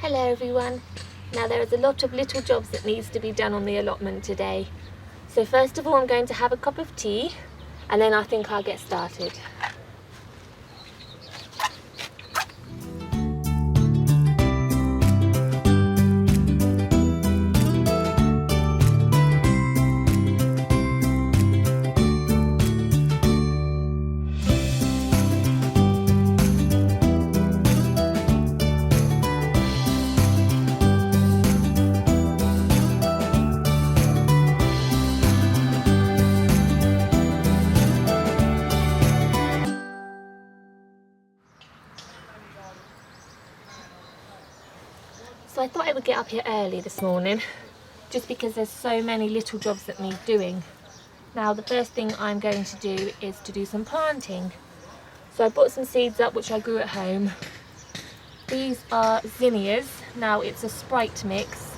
Hello everyone. Now there is a lot of little jobs that needs to be done on the allotment today. So first of all I'm going to have a cup of tea and then I think I'll get started. So I thought I would get up here early this morning just because there's so many little jobs that need doing. Now the first thing I'm going to do is to do some planting. So I bought some seeds up which I grew at home. These are zinnias. Now it's a Sprite mix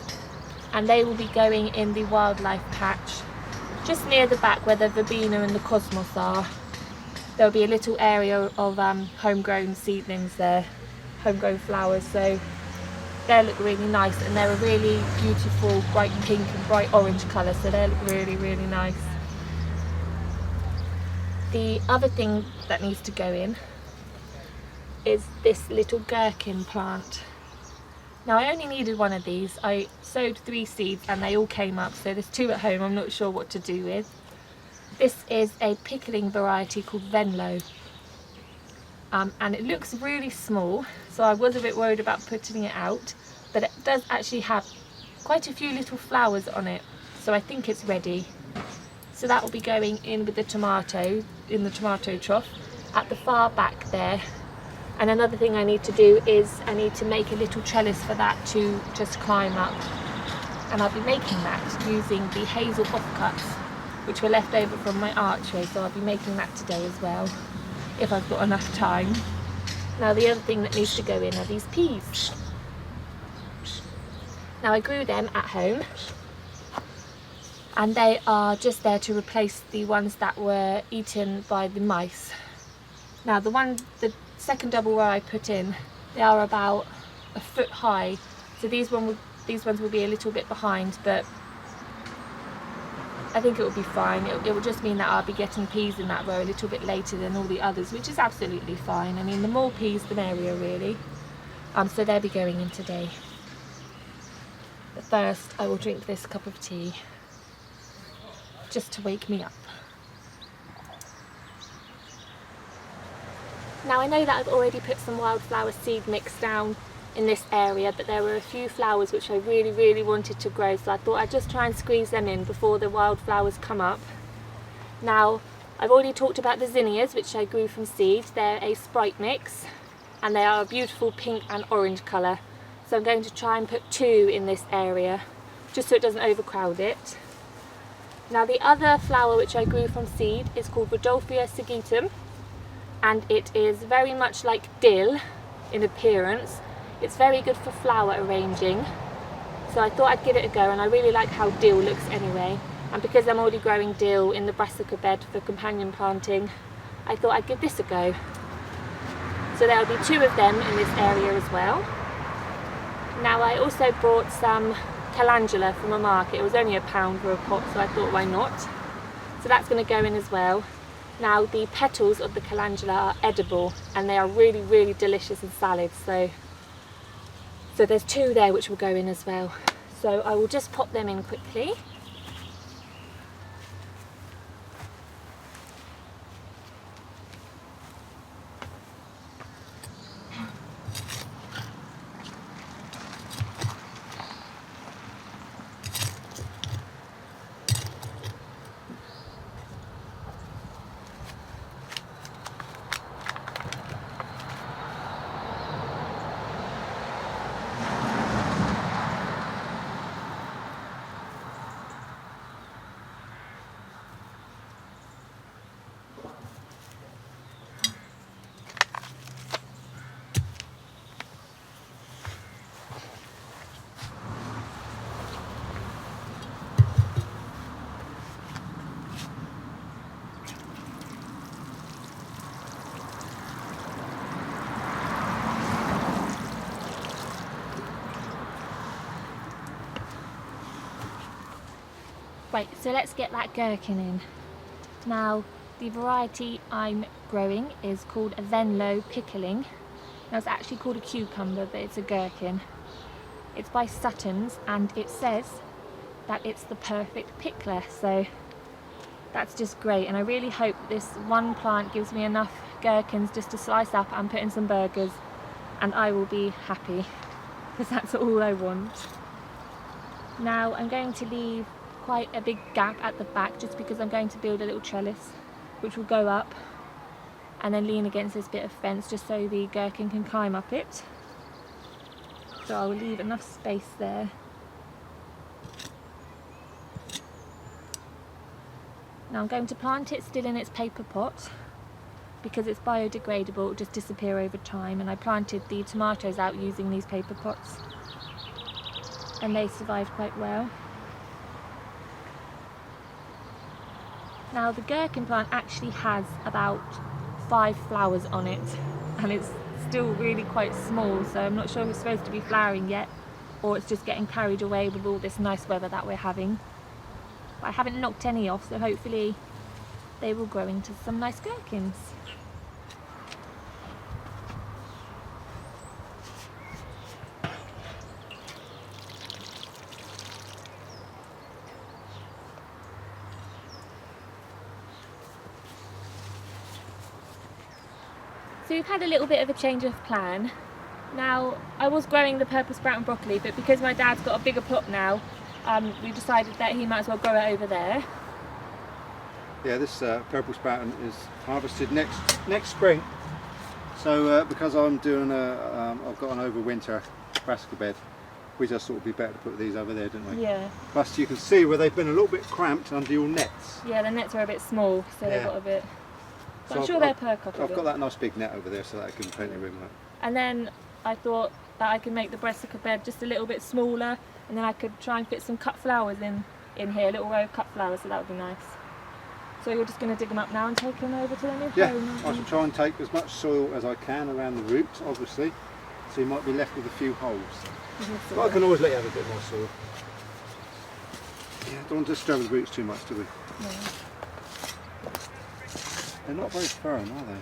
and they will be going in the wildlife patch just near the back where the verbena and the cosmos are. There'll be a little area of homegrown seedlings there, homegrown flowers, so they look really nice and they're a really beautiful bright pink and bright orange colour, so they look really, really nice. The other thing that needs to go in is this little gherkin plant. Now I only needed one of these. I sowed 3 seeds and they all came up, so there's 2 at home I'm not sure what to do with. This is a pickling variety called Venlo. And it looks really small, so I was a bit worried about putting it out, but it does actually have quite a few little flowers on it, so I think it's ready. So that will be going in with the tomato, in the tomato trough at the far back there. And another thing I need to do is I need to make a little trellis for that to just climb up, and I'll be making that using the hazel offcuts which were left over from my archway, so I'll be making that today as well if I've got enough time. Now the other thing that needs to go in are these peas. Now I grew them at home and they are just there to replace the ones that were eaten by the mice. Now the second double row I put in, they are about a foot high, so these ones will be a little bit behind, but I think it will be fine. It will just mean that I'll be getting peas in that row a little bit later than all the others, which is absolutely fine. I mean, the more peas the merrier really. So they'll be going in today. But first I will drink this cup of tea just to wake me up. Now I know that I've already put some wildflower seed mix down in this area, but there were a few flowers which I really, really wanted to grow, so I thought I'd just try and squeeze them in before the wildflowers come up. Now I've already talked about the zinnias which I grew from seed. They're a Sprite mix and they are a beautiful pink and orange colour, so I'm going to try and put 2 in this area just so it doesn't overcrowd it. Now the other flower which I grew from seed is called Rodolphia sigitum, and it is very much like dill in appearance. It's very good for flower arranging, so I thought I'd give it a go, and I really like how dill looks anyway, and because I'm already growing dill in the brassica bed for companion planting, I thought I'd give this a go. So there'll be 2 of them in this area as well. Now I also bought some calendula from a market. It was only £1 for a pot, so I thought why not. So that's going to go in as well. Now the petals of the calendula are edible and they are really, really delicious in salads, so there's 2 there which will go in as well. So I will just pop them in quickly. Right, so let's get that gherkin in. Now, the variety I'm growing is called a Venlo pickling. Now it's actually called a cucumber, but it's a gherkin. It's by Sutton's, and it says that it's the perfect pickler, so that's just great. And I really hope this one plant gives me enough gherkins just to slice up and put in some burgers, and I will be happy, because that's all I want. Now I'm going to leave quite a big gap at the back, just because I'm going to build a little trellis which will go up and then lean against this bit of fence, just so the gherkin can climb up it. So I will leave enough space there. Now I'm going to plant it still in its paper pot, because it's biodegradable, it will just disappear over time, and I planted the tomatoes out using these paper pots and they survived quite well. Now the gherkin plant actually has about 5 flowers on it, and it's still really quite small, so I'm not sure if it's supposed to be flowering yet or it's just getting carried away with all this nice weather that we're having. But I haven't knocked any off, so hopefully they will grow into some nice gherkins. So we've had a little bit of a change of plan. Now, I was growing the purple sprout and broccoli, but because my dad's got a bigger plot now, we decided that he might as well grow it over there. Yeah, this purple sprout is harvested next spring. So because I'm doing I've got an overwinter brassica bed, we just thought it would be better to put these over there, didn't we? Yeah. Plus you can see where they've been a little bit cramped under your nets. Yeah, the nets are a bit small, so Yeah. they've got a bit... But So I'm sure they'll perk up a I've bit. got that nice big net over there, so that I can plenty of room. Like. And then I thought that I could make the brassica bed just a little bit smaller, and then I could try and fit some cut flowers in here, a little row of cut flowers, so that would be nice. So you're just going to dig them up now and take them over to the new Yeah, home? I shall try and take as much soil as I can around the roots, obviously, so you might be left with a few holes. But I can always let you have a bit more soil. Yeah, don't want to disturb the roots too much, do we? No. They're not very firm, are they?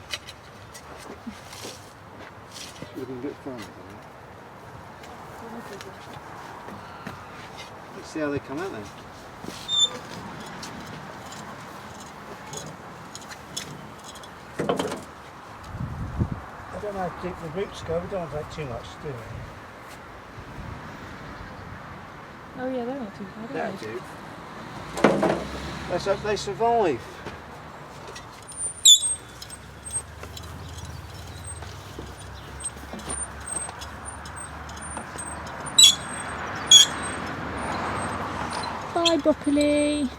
Should have been a bit firmer than that. Let's see how they come out then. I don't know how deep the roots go, we don't want to take too much, do we? Oh yeah, they're not too bad, are They survive. Bye, broccoli.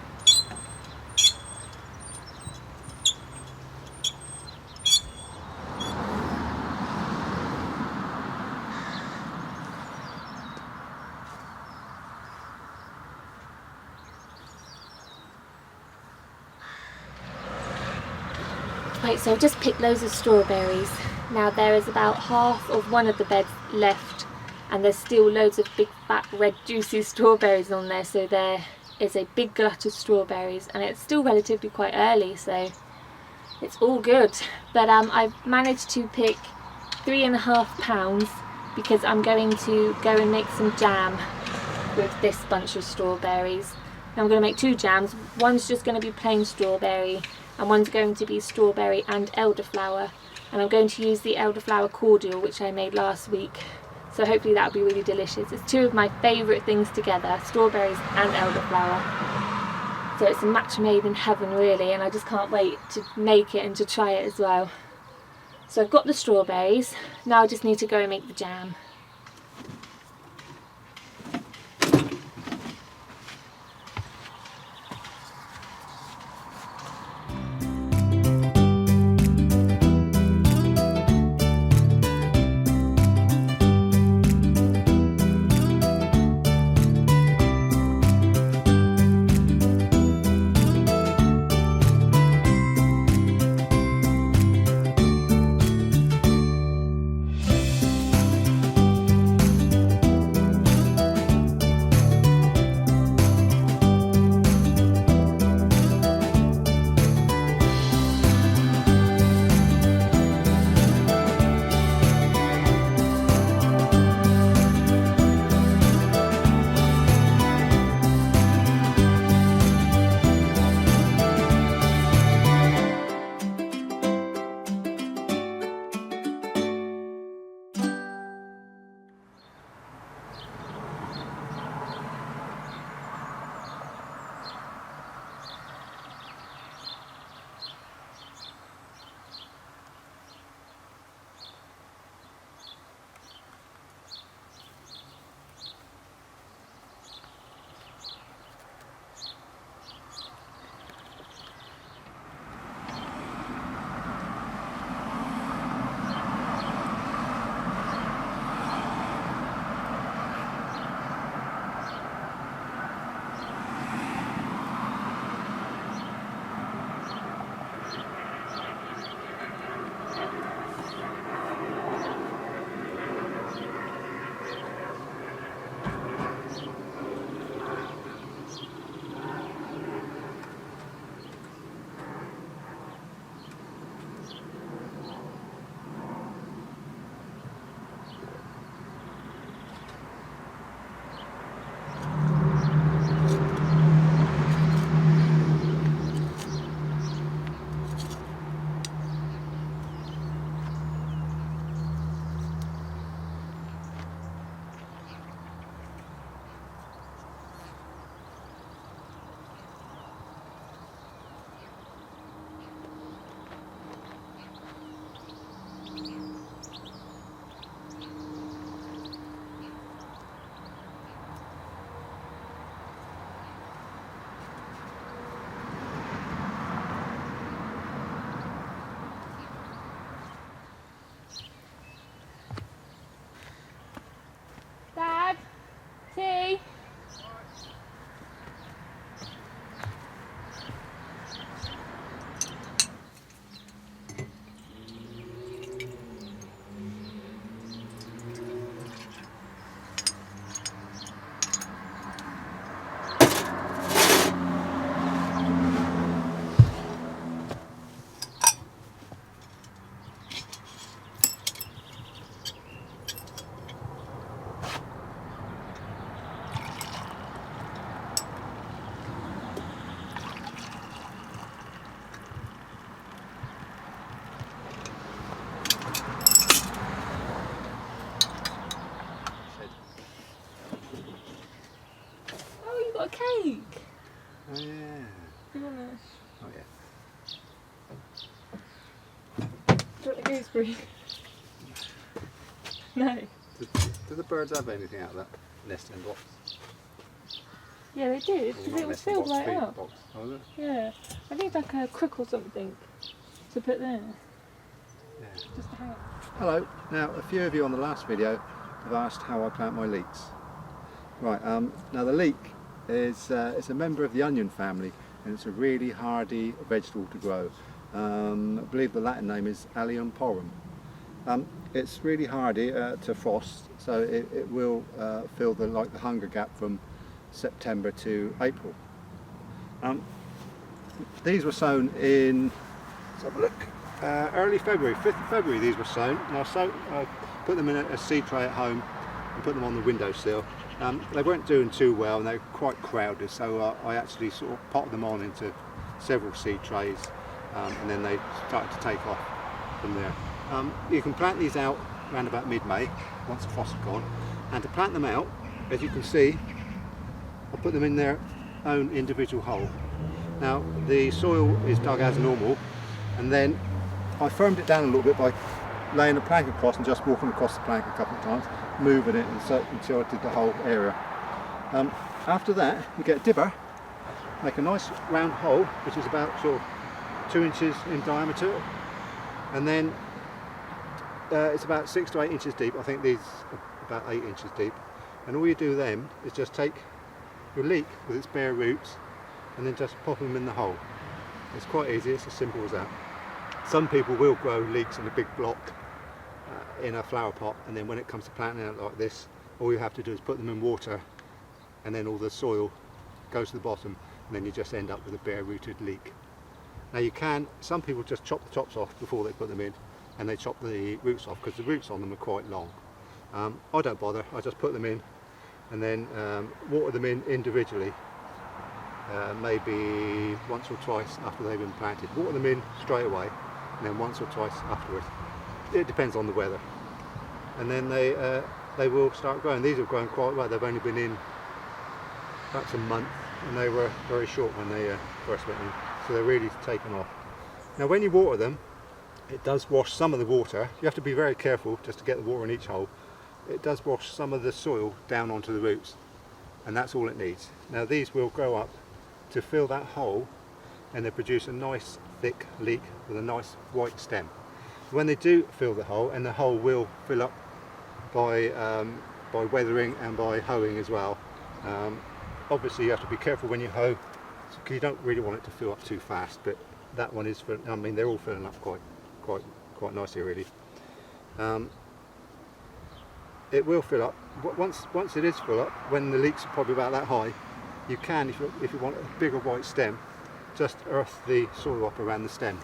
Right, so I've just picked loads of strawberries. Now there is about half of one of the beds left, and there's still loads of big fat red juicy strawberries on there, so there is a big glut of strawberries, and it's still relatively quite early, so it's all good. But I've managed to pick 3.5 pounds because I'm going to go and make some jam with this bunch of strawberries. Now I'm going to make 2 jams. One's just going to be plain strawberry, and one's going to be strawberry and elderflower, and I'm going to use the elderflower cordial which I made last week, so hopefully that'll be really delicious. It's 2 of my favourite things together, strawberries and elderflower, so it's a match made in heaven really, and I just can't wait to make it and to try it as well. So I've got the strawberries, now I just need to go and make the jam. got a cake. Oh yeah. Do you want to? Oh yeah. Do you want a gooseberry? No. Do the birds have anything out of that nesting box? Yeah, they did. Or Because not it was nesting filled box, right feed up. box. Oh, is it? Yeah. I need like a crook or something to put there. Yeah. Just to hang it. Hello. Now, a few of you on the last video have asked how I plant my leeks. Right. Now the leek is it's a member of the onion family, and it's a really hardy vegetable to grow. I believe the Latin name is Allotment. It's really hardy to frost, so it will fill the hunger gap from September to April. These were sown in, let's have a look, early February, 5th of February these were sown. And I put them in a seed tray at home and put them on the windowsill. They weren't doing too well and they were quite crowded, so I actually sort of potted them on into several seed trays, and then they started to take off from there. You can plant these out around about mid-May, once the frost is gone, and to plant them out, as you can see, I put them in their own individual hole. Now the soil is dug as normal, and then I firmed it down a little bit by laying a plank across and just walking across the plank a couple of times, moving it until I did the whole area. After that, you get a dibber, make a nice round hole, which is about sort of 2 inches in diameter, and then it's about 6 to 8 inches deep. I think these are about 8 inches deep, and all you do then is just take your leek with its bare roots and then just pop them in the hole. It's quite easy, it's as simple as that. Some people will grow leeks in a big block in a flower pot, and then when it comes to planting out like this, all you have to do is put them in water, and then all the soil goes to the bottom, and then you just end up with a bare rooted leek. Now some people just chop the tops off before they put them in, and they chop the roots off because the roots on them are quite long. I don't bother, I just put them in and then water them in individually, maybe once or twice after they've been planted. Water them in straight away and then once or twice afterwards. It depends on the weather. And then they will start growing. These have grown quite well. They've only been in perhaps a month, and they were very short when they first went in, so they're really taken off. Now when you water them, it does wash some of the water. You have to be very careful just to get the water in each hole. It does wash some of the soil down onto the roots, and that's all it needs. Now these will grow up to fill that hole, and they produce a nice thick leek with a nice white stem. When they do fill the hole, and the hole will fill up by weathering and by hoeing as well. Obviously you have to be careful when you hoe, because you don't really want it to fill up too fast, but that one is, I mean, they're all filling up quite nicely really. It will fill up. Once it is full up, when the leeks are probably about that high, you can, if you want a bigger white stem, just earth the soil up around the stem.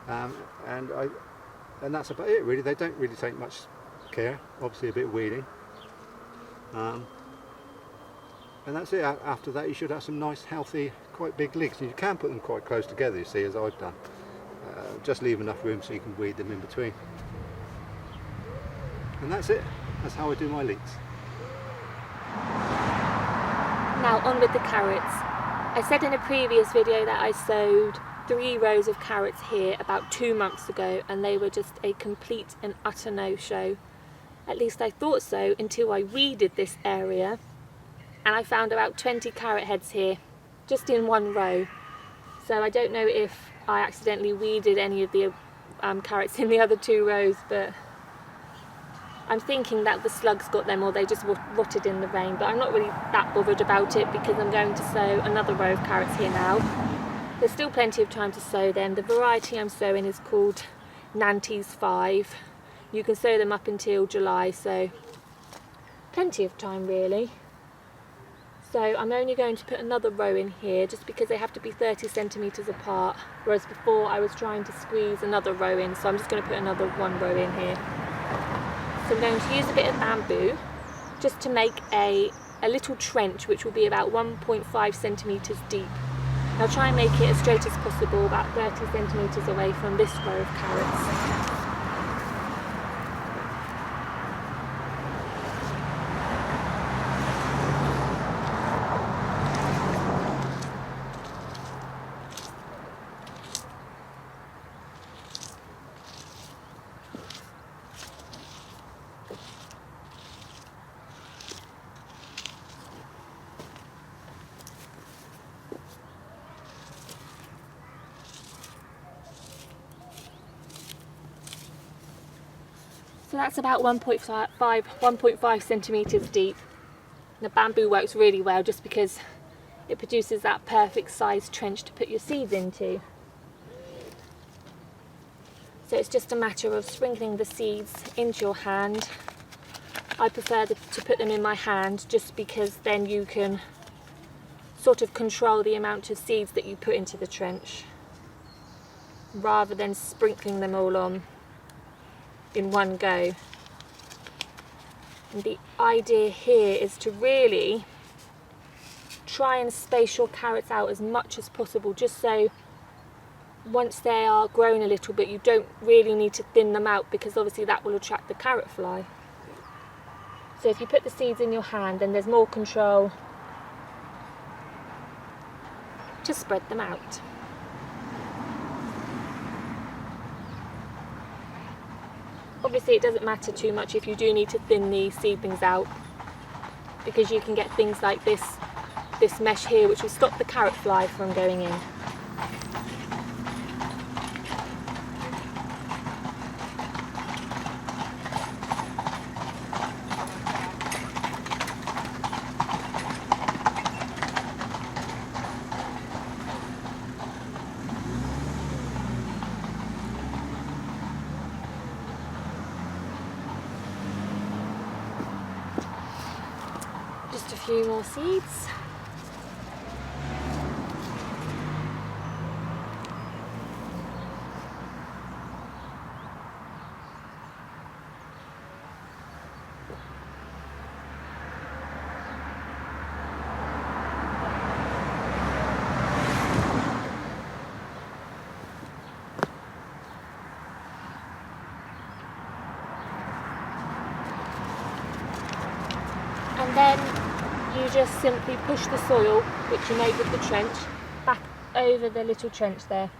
And that's about it really. They don't really take much care, obviously a bit of weeding. And that's it. After that you should have some nice healthy, quite big leeks. You can put them quite close together, you see, as I've done. Just leave enough room so you can weed them in between. And that's it. That's how I do my leeks. Now on with the carrots. I said in a previous video that I sowed 3 rows of carrots here about 2 months ago, and they were just a complete and utter no-show. At least I thought so until I weeded this area, and I found about 20 carrot heads here just in 1 row. So I don't know if I accidentally weeded any of the carrots in the other 2 rows, but I'm thinking that the slugs got them or they just rotted in the rain, but I'm not really that bothered about it because I'm going to sow another row of carrots here now. There's still plenty of time to sow them. The variety I'm sowing is called Nantes 5. You can sow them up until July, so plenty of time really. So I'm only going to put another row in here just because they have to be 30 centimetres apart, whereas before I was trying to squeeze another row in, so I'm just going to put another 1 row in here. So I'm going to use a bit of bamboo just to make a little trench which will be about 1.5 centimetres deep. I'll try and make it as straight as possible, about 30 centimetres away from this row of carrots. So that's about 1.5 centimetres deep. The bamboo works really well just because it produces that perfect size trench to put your seeds into. So it's just a matter of sprinkling the seeds into your hand. I prefer to put them in my hand just because then you can sort of control the amount of seeds that you put into the trench rather than sprinkling them all on in one go. And the idea here is to really try and space your carrots out as much as possible, just so once they are grown a little bit you don't really need to thin them out, because obviously that will attract the carrot fly. So if you put the seeds in your hand, then there's more control to spread them out. Obviously it doesn't matter too much if you do need to thin the seedlings out, because you can get things like this mesh here which will stop the carrot fly from going in. Just a few more seeds. And then you just simply push the soil, which you made with the trench, back over the little trench there.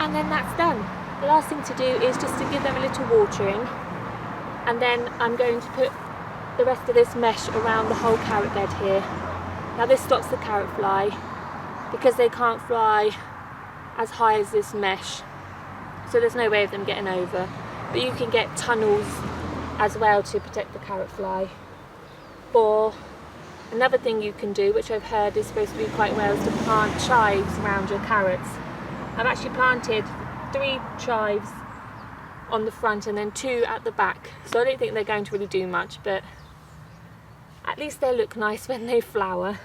And then that's done. The last thing to do is just to give them a little watering, and then I'm going to put the rest of this mesh around the whole carrot bed here. Now this stops the carrot fly because they can't fly as high as this mesh, so there's no way of them getting over, but you can get tunnels as well to protect the carrot fly. Or another thing you can do, which I've heard is supposed to be quite well, is to plant chives around your carrots. I've actually planted 3 chives on the front and then 2 at the back, so I don't think they're going to really do much, but at least they look nice when they flower.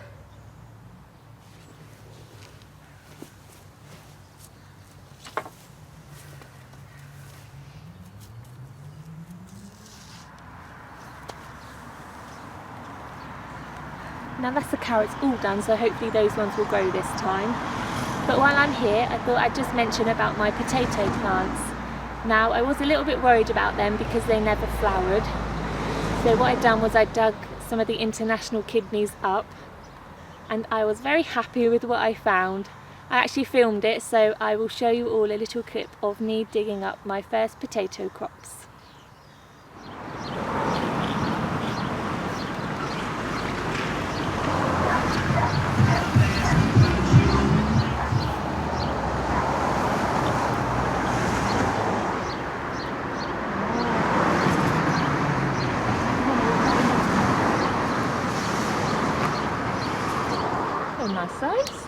Now that's the carrots all done, so hopefully those ones will grow this time. But while I'm here, I thought I'd just mention about my potato plants. Now, I was a little bit worried about them because they never flowered. So what I'd done was I dug some of the international kidneys up, and I was very happy with what I found. I actually filmed it, so I will show you all a little clip of me digging up my first potato crops. Nice size.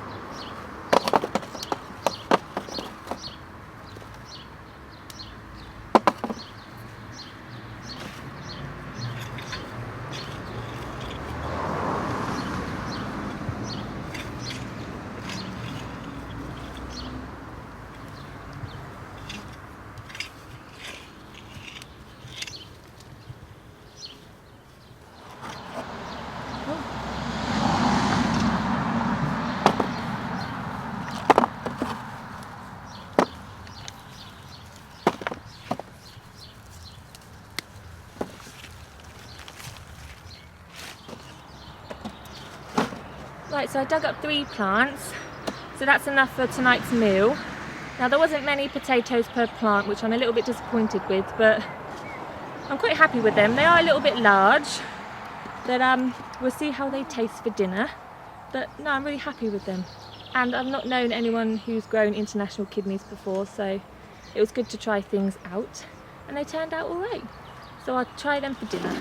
Right, so I dug up 3 plants, so that's enough for tonight's meal. Now there wasn't many potatoes per plant, which I'm a little bit disappointed with, but I'm quite happy with them. They are a little bit large, but we'll see how they taste for dinner. But no, I'm really happy with them. And I've not known anyone who's grown international kidneys before, so it was good to try things out, and they turned out alright. So I'll try them for dinner.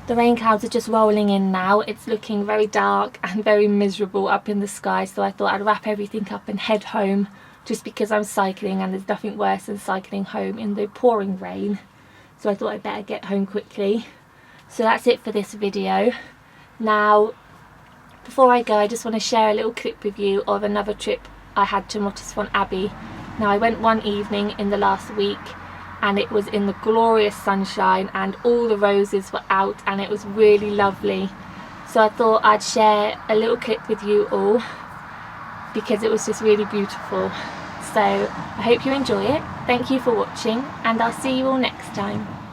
The rain clouds are just rolling in now. It's looking very dark and very miserable up in the sky, so I thought I'd wrap everything up and head home, just because I'm cycling and there's nothing worse than cycling home in the pouring rain. So I thought I'd better get home quickly. So that's it for this video. Now, before I go, I just want to share a little clip with you of another trip I had to Mottisfont Abbey. Now, I went one evening in the last week, and it was in the glorious sunshine and all the roses were out and it was really lovely. So I thought I'd share a little clip with you all because it was just really beautiful. So I hope you enjoy it. Thank you for watching, and I'll see you all next time.